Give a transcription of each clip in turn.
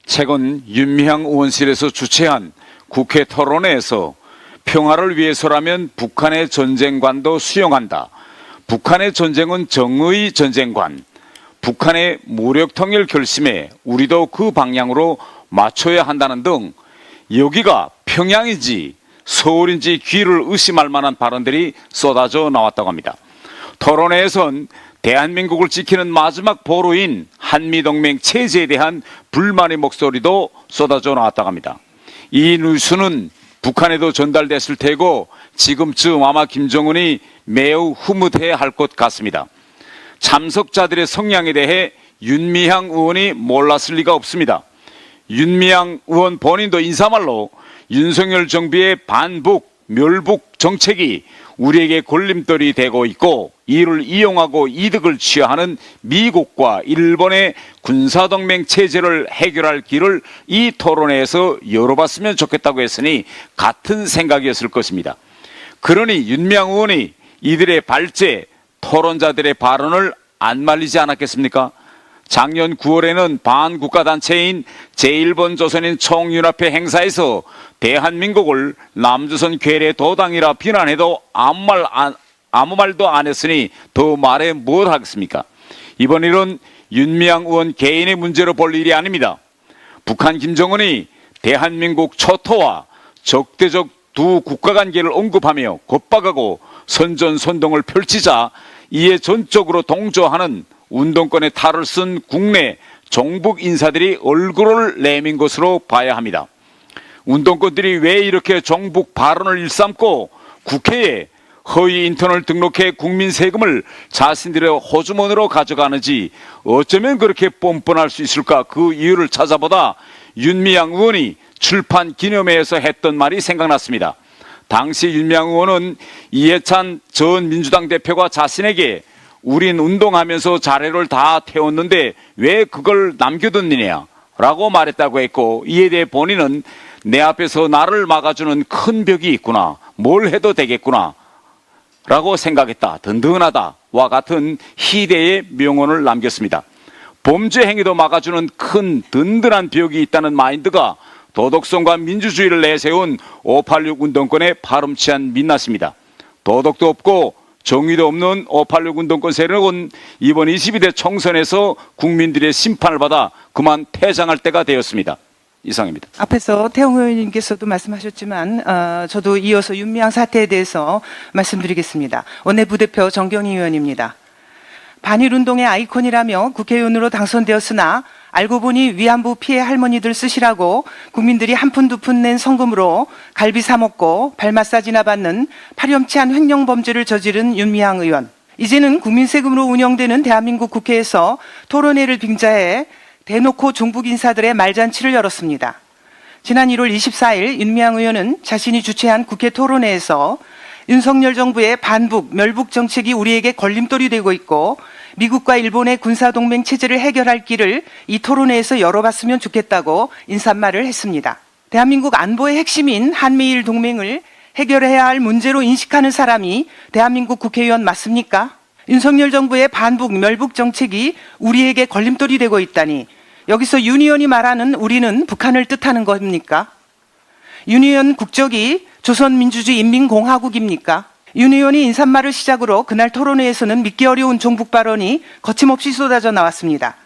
최근 윤미향 의원실에서 주최한 국회 토론회에서 평화를 위해서라면 북한의 전쟁관도 수용한다. 북한의 전쟁은 정의 전쟁관. 북한의 무력 통일 결심에 우리도 그 방향으로 맞춰야 한다는 등 여기가 평양인지 서울인지 귀를 의심할 만한 발언들이 쏟아져 나왔다고 합니다. 토론회에선 대한민국을 지키는 마지막 보루인 한미동맹 체제에 대한 불만의 목소리도 쏟아져 나왔다고 합니다. 이 뉴스는 북한에도 전달됐을 테고 지금쯤 아마 김정은이 매우 흐뭇해할 것 같습니다. 참석자들의 성향에 대해 윤미향 의원이 몰랐을 리가 없습니다. 윤미향 의원 본인도 인사말로 윤석열 정부의 반북, 멸북 정책이 우리에게 걸림돌이 되고 있고 이를 이용하고 이득을 취하는 미국과 일본의 군사동맹 체제를 해결할 길을 이 토론회에서 열어봤으면 좋겠다고 했으니 같은 생각이었을 것입니다. 그러니 윤미향 의원이 이들의 발제, 토론자들의 발언을 안 말리지 않았겠습니까? 작년 9월에는 반국가단체인 제1번조선인 총연합회 행사에서 대한민국을 남조선 괴뢰 도당이라 비난해도 아무 말도 안 했으니 더 말해 뭘 하겠습니까? 이번 일은 윤미향 의원 개인의 문제로 볼 일이 아닙니다. 북한 김정은이 대한민국 초토화 적대적 두 국가 관계를 언급하며 곧박하고 선전선동을 펼치자 이에 전적으로 동조하는 운동권의 탈을 쓴 국내 종북 인사들이 얼굴을 내민 것으로 봐야 합니다. 운동권들이 왜 이렇게 종북 발언을 일삼고 국회에 허위 인턴을 등록해 국민 세금을 자신들의 호주머니로 가져가는지 어쩌면 그렇게 뻔뻔할 수 있을까 그 이유를 찾아보다 윤미향 의원이 출판 기념회에서 했던 말이 생각났습니다. 당시 윤미향 의원은 이해찬 전 민주당 대표가 자신에게 우린 운동하면서 자료를 다 태웠는데 왜 그걸 남겨뒀느냐 라고 말했다고 했고 이에 대해 본인은 내 앞에서 나를 막아주는 큰 벽이 있구나. 뭘 해도 되겠구나 라고 생각했다. 든든하다와 같은 희대의 명언을 남겼습니다. 범죄 행위도 막아주는 큰 든든한 벽이 있다는 마인드가 도덕성과 민주주의를 내세운 586 운동권의 파렴치한 민낯입니다. 도덕도 없고 정의도 없는 586 운동권 세력은 이번 22대 총선에서 국민들의 심판을 받아 그만 퇴장할 때가 되었습니다. 이상입니다. 앞에서 태영 의원님께서도 말씀하셨지만 저도 이어서 윤미향 사태에 대해서 말씀드리겠습니다. 원내부대표 정경희 의원입니다. 반일운동의 아이콘이라며 국회의원으로 당선되었으나 알고 보니 위안부 피해 할머니들 쓰시라고 국민들이 한 푼 두 푼 낸 성금으로 갈비 사 먹고 발 마사지나 받는 파렴치한 횡령범죄를 저지른 윤미향 의원. 이제는 국민 세금으로 운영되는 대한민국 국회에서 토론회를 빙자해 대놓고 종북 인사들의 말잔치를 열었습니다. 지난 1월 24일 윤미향 의원은 자신이 주최한 국회 토론회에서 윤석열 정부의 반북, 멸북 정책이 우리에게 걸림돌이 되고 있고 미국과 일본의 군사동맹 체제를 해결할 길을 이 토론회에서 열어봤으면 좋겠다고 인사말을 했습니다. 대한민국 안보의 핵심인 한미일 동맹을 해결해야 할 문제로 인식하는 사람이 대한민국 국회의원 맞습니까? 윤석열 정부의 반북, 멸북 정책이 우리에게 걸림돌이 되고 있다니 여기서 윤 의원이 말하는 우리는 북한을 뜻하는 겁니까? 윤 의원 국적이 조선민주주의인민공화국입니까? 윤 의원이 인사말을 시작으로 그날 토론회에서는 믿기 어려운 종북 발언이 거침없이 쏟아져 나왔습니다.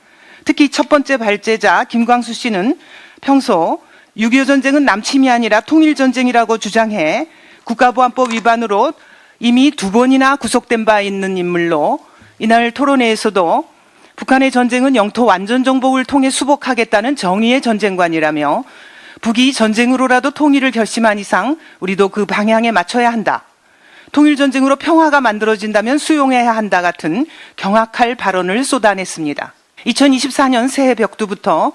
특히 첫 번째 발제자 김광수 씨는 평소 6.25 전쟁은 남침이 아니라 통일전쟁이라고 주장해 국가보안법 위반으로 이미 2번이나 구속된 바 있는 인물로 이날 토론회에서도 북한의 전쟁은 영토 완전 정복을 통해 수복하겠다는 정의의 전쟁관이라며 북이 전쟁으로라도 통일을 결심한 이상 우리도 그 방향에 맞춰야 한다. 통일전쟁으로 평화가 만들어진다면 수용해야 한다 같은 경악할 발언을 쏟아냈습니다. 2024년 새해 벽두부터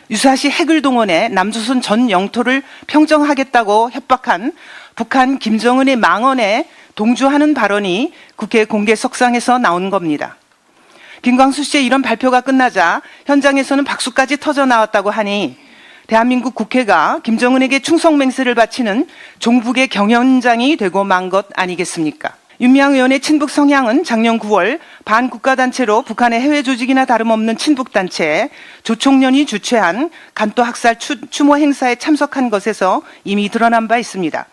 유사시 핵을 동원해 남조선 전 영토를 평정하겠다고 협박한 북한 김정은의 망언에 동조하는 발언이 국회 공개석상에서 나온 겁니다. 김광수 씨의 이런 발표가 끝나자 현장에서는 박수까지 터져 나왔다고 하니 대한민국 국회가 김정은에게 충성 맹세를 바치는 종북의 경연장이 되고 만 것 아니겠습니까? 윤미향 의원의 친북 성향은 작년 9월 반국가단체로 북한의 해외 조직이나 다름없는 친북단체 조총련이 주최한 간도학살 추모 행사에 참석한 것에서 이미 드러난 바 있습니다.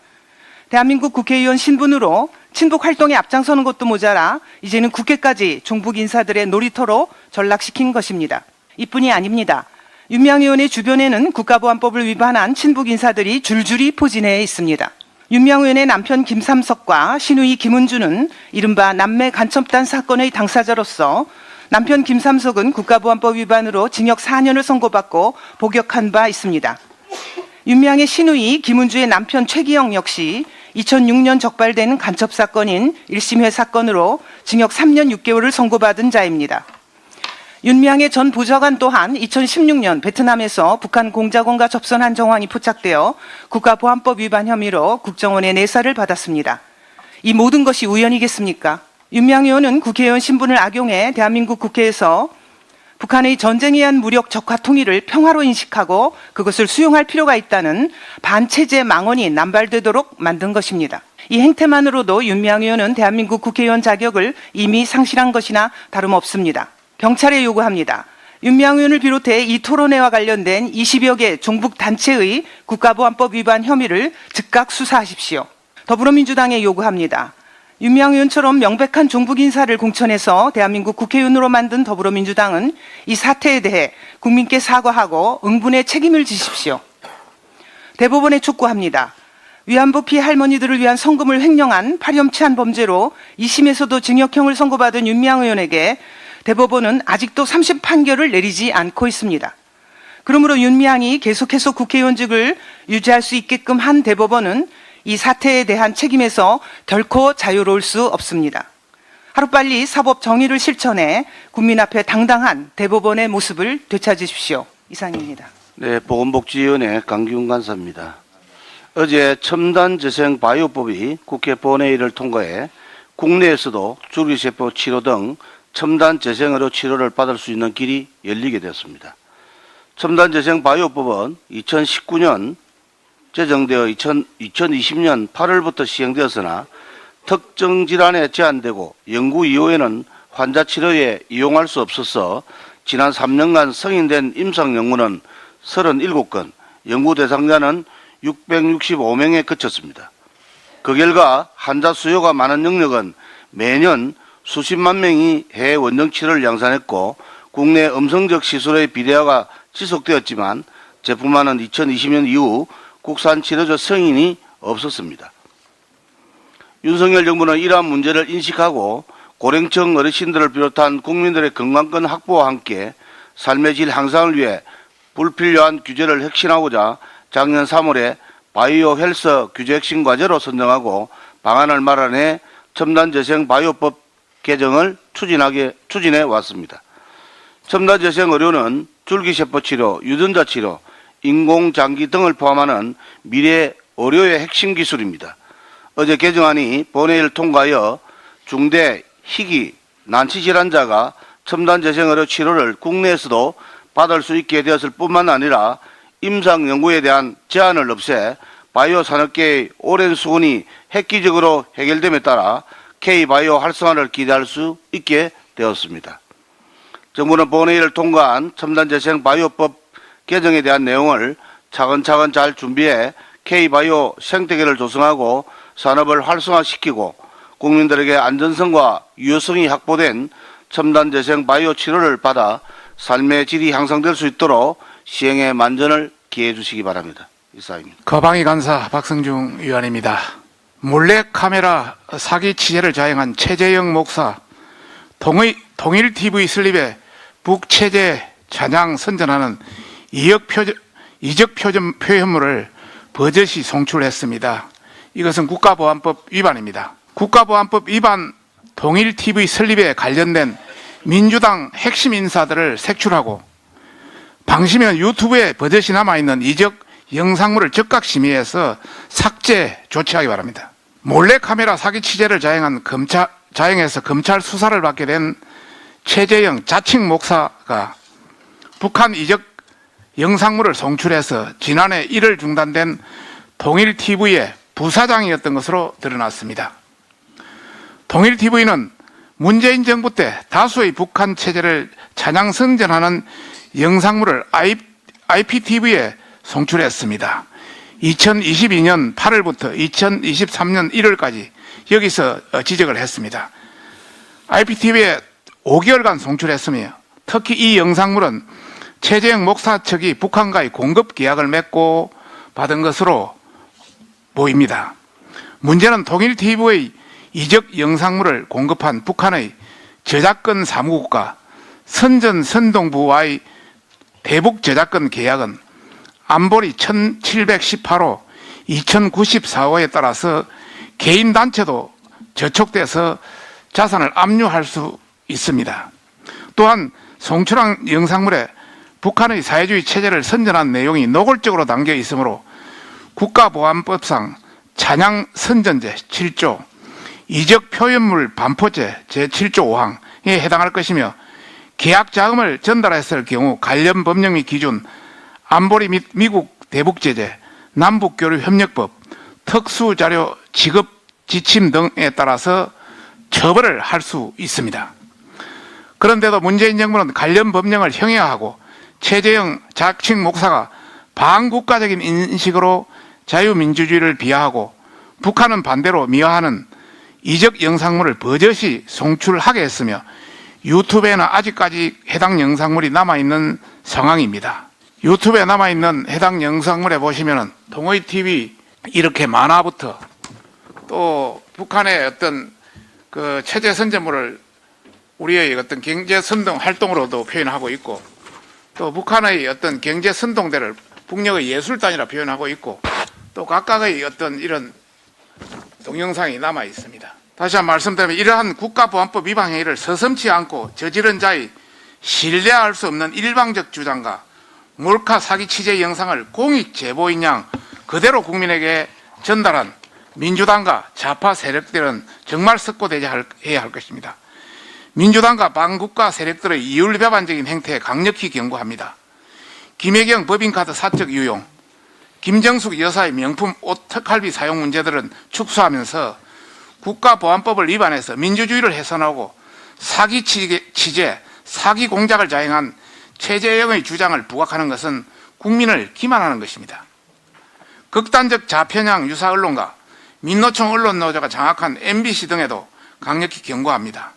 대한민국 국회의원 신분으로 친북 활동에 앞장서는 것도 모자라 이제는 국회까지 종북 인사들의 놀이터로 전락시킨 것입니다. 이뿐이 아닙니다. 윤미향 의원의 주변에는 국가보안법을 위반한 친북 인사들이 줄줄이 포진해 있습니다. 윤미향 의원의 남편 김삼석과 시누이 김은주는 이른바 남매 간첩단 사건의 당사자로서 남편 김삼석은 국가보안법 위반으로 징역 4년을 선고받고 복역한 바 있습니다. 윤미향의 시누이 김은주의 남편 최기영 역시 2006년 적발된 간첩 사건인 1심회 사건으로 징역 3년 6개월을 선고받은 자입니다. 윤미향의 전 보좌관 또한 2016년 베트남에서 북한 공작원과 접선한 정황이 포착되어 국가보안법 위반 혐의로 국정원의 내사를 받았습니다. 이 모든 것이 우연이겠습니까? 윤미향 의원은 국회의원 신분을 악용해 대한민국 국회에서 북한의 전쟁에 의한 무력 적화 통일을 평화로 인식하고 그것을 수용할 필요가 있다는 반체제 망언이 남발되도록 만든 것입니다. 이 행태만으로도 윤미향 의원은 대한민국 국회의원 자격을 이미 상실한 것이나 다름없습니다. 경찰에 요구합니다. 윤미향 의원을 비롯해 이 토론회와 관련된 20여 개 종북 단체의 국가보안법 위반 혐의를 즉각 수사하십시오. 더불어민주당에 요구합니다. 윤미향 의원처럼 명백한 종북 인사를 공천해서 대한민국 국회의원으로 만든 더불어민주당은 이 사태에 대해 국민께 사과하고 응분의 책임을 지십시오. 대법원에 촉구합니다. 위안부 피해 할머니들을 위한 성금을 횡령한 파렴치한 범죄로 2심에서도 징역형을 선고받은 윤미향 의원에게 대법원은 아직도 3심 판결을 내리지 않고 있습니다. 그러므로 윤미향이 계속해서 국회의원직을 유지할 수 있게끔 한 대법원은 이 사태에 대한 책임에서 결코 자유로울 수 없습니다. 하루빨리 사법 정의를 실천해 국민 앞에 당당한 대법원의 모습을 되찾으십시오. 이상입니다. 네, 보건복지위원회 강기훈 간사입니다. 어제 첨단재생 바이오법이 국회 본회의를 통과해 국내에서도 줄기세포 치료 등 첨단 재생으로 치료를 받을 수 있는 길이 열리게 되었습니다. 첨단 재생 바이오법은 2019년 제정되어 2020년 8월부터 시행되었으나 특정 질환에 제한되고 연구 이후에는 환자 치료에 이용할 수 없어서 지난 3년간 승인된 임상 연구는 37건, 연구 대상자는 665명에 그쳤습니다. 그 결과 환자 수요가 많은 영역은 매년 수십만 명이 해외 원정 치료를 양산했고 국내 음성적 시술의 비대화가 지속되었지만 제품화는 2020년 이후 국산 치료제 승인이 없었습니다. 윤석열 정부는 이러한 문제를 인식하고 고령층 어르신들을 비롯한 국민들의 건강권 확보와 함께 삶의 질 향상을 위해 불필요한 규제를 혁신하고자 작년 3월에 바이오 헬스 규제 혁신 과제로 선정하고 방안을 마련해 첨단재생 바이오법 개정을 추진해 왔습니다. 첨단재생 의료는 줄기세포 치료, 유전자 치료, 인공장기 등을 포함하는 미래 의료의 핵심 기술입니다. 어제 개정안이 본회의를 통과하여 중대, 희귀, 난치 질환자가 첨단재생 의료 치료를 국내에서도 받을 수 있게 되었을 뿐만 아니라 임상 연구에 대한 제한을 없애 바이오 산업계의 오랜 수건이 획기적으로 해결됨에 따라 K바이오 활성화를 기대할 수 있게 되었습니다. 정부는 본회의를 통과한 첨단재생 바이오법 개정에 대한 내용을 차근차근 잘 준비해 K바이오 생태계를 조성하고 산업을 활성화시키고 국민들에게 안전성과 유효성이 확보된 첨단재생 바이오 치료를 받아 삶의 질이 향상될 수 있도록 시행에 만전을 기해 주시기 바랍니다. 이상입니다. 거방위 간사 박성중 의원입니다. 몰래카메라 사기 취재를 자행한 최재형 목사, 통일TV 슬립에 북체제 찬양 선전하는 이적 표현물을 버젓이 송출했습니다. 이것은 국가보안법 위반입니다. 국가보안법 위반 통일TV 슬립에 관련된 민주당 핵심 인사들을 색출하고 방심면 유튜브에 버젓이 남아있는 이적 영상물을 즉각 심의해서 삭제 조치하기 바랍니다. 몰래카메라 사기 취재를 자행해서 검찰 수사를 받게 된 최재형 자칭 목사가 북한 이적 영상물을 송출해서 지난해 1월 중단된 통일TV의 부사장이었던 것으로 드러났습니다. 통일TV는 문재인 정부 때 다수의 북한 체제를 찬양 선전하는 영상물을 IPTV에 송출했습니다. 2022년 8월부터 2023년 1월까지 여기서 지적을 했습니다. IPTV에 5개월간 송출했으며 특히 이 영상물은 최재형 목사 측이 북한과의 공급 계약을 맺고 받은 것으로 보입니다. 문제는 통일TV의 이적 영상물을 공급한 북한의 저작권 사무국과 선전선동부와의 대북 저작권 계약은 안보리 1718호, 2094호에 따라서 개인 단체도 저촉돼서 자산을 압류할 수 있습니다. 또한 송출한 영상물에 북한의 사회주의 체제를 선전한 내용이 노골적으로 담겨 있으므로 국가보안법상 찬양 선전죄 7조, 이적 표현물 반포죄 제7조 5항에 해당할 것이며 계약 자금을 전달했을 경우 관련 법령 및 기준, 안보리 및 미국 대북제재, 남북교류협력법, 특수자료 지급 지침 등에 따라서 처벌을 할 수 있습니다. 그런데도 문재인 정부는 관련 법령을 형해하고 최재형 자칭 목사가 반국가적인 인식으로 자유민주주의를 비하하고 북한은 반대로 미화하는 이적 영상물을 버젓이 송출하게 했으며 유튜브에는 아직까지 해당 영상물이 남아있는 상황입니다. 유튜브에 남아있는 해당 영상물에 보시면은 통일TV 이렇게 만화부터 또 북한의 어떤 그 체제 선전물을 우리의 어떤 경제 선동 활동으로도 표현하고 있고 또 북한의 어떤 경제 선동대를 북녘의 예술단이라 표현하고 있고 또 각각의 어떤 이런 동영상이 남아 있습니다. 다시 한번 말씀드리면 이러한 국가보안법 위반 행위를 서슴지 않고 저지른 자의 신뢰할 수 없는 일방적 주장과 몰카 사기 취재 영상을 공익 제보인 양 그대로 국민에게 전달한 민주당과 좌파 세력들은 정말 석고대죄해야 할 것입니다. 민주당과 반국가 세력들의 이율배반적인 행태에 강력히 경고합니다. 김혜경 법인카드 사적 유용, 김정숙 여사의 명품 옷 특할비 사용 문제들은 축소하면서 국가보안법을 위반해서 민주주의를 훼손하고 사기 취재, 사기 공작을 자행한 최재형의 주장을 부각하는 것은 국민을 기만하는 것입니다. 극단적 좌편향 유사 언론과 민노총 언론노조가 장악한 MBC 등에도 강력히 경고합니다.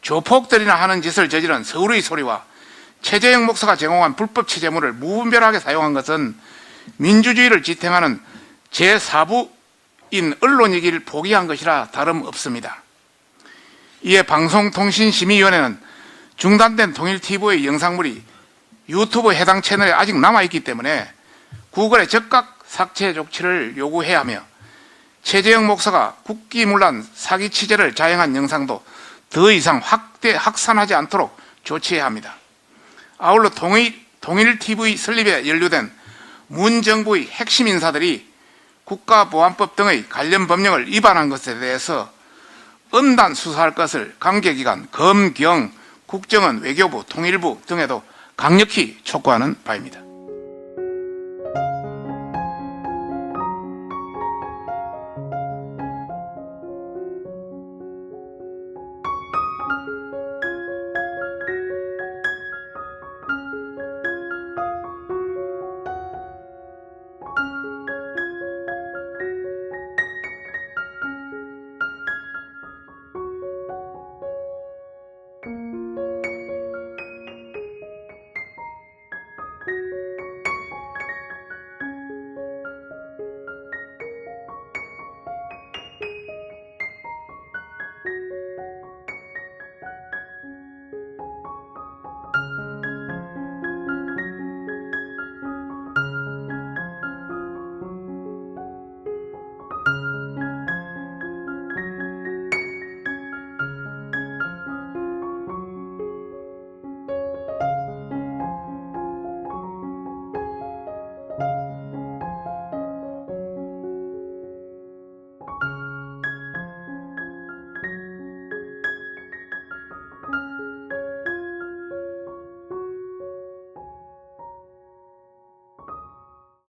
조폭들이나 하는 짓을 저지른 서울의 소리와 최재형 목사가 제공한 불법 취재물을 무분별하게 사용한 것은 민주주의를 지탱하는 제4부인 언론이기를 포기한 것이라 다름없습니다. 이에 방송통신심의위원회는 중단된 통일TV의 영상물이 유튜브 해당 채널에 아직 남아있기 때문에 구글의 즉각 삭제 조치를 요구해야 하며 최재형 목사가 국기문란 사기 취재를 자행한 영상도 더 이상 확산하지 않도록 조치해야 합니다. 아울러 통일TV 설립에 연루된 문 정부의 핵심 인사들이 국가보안법 등의 관련 법령을 위반한 것에 대해서 엄단 수사할 것을 관계기관, 검, 경, 국정원, 외교부, 통일부 등에도 강력히 촉구하는 바입니다.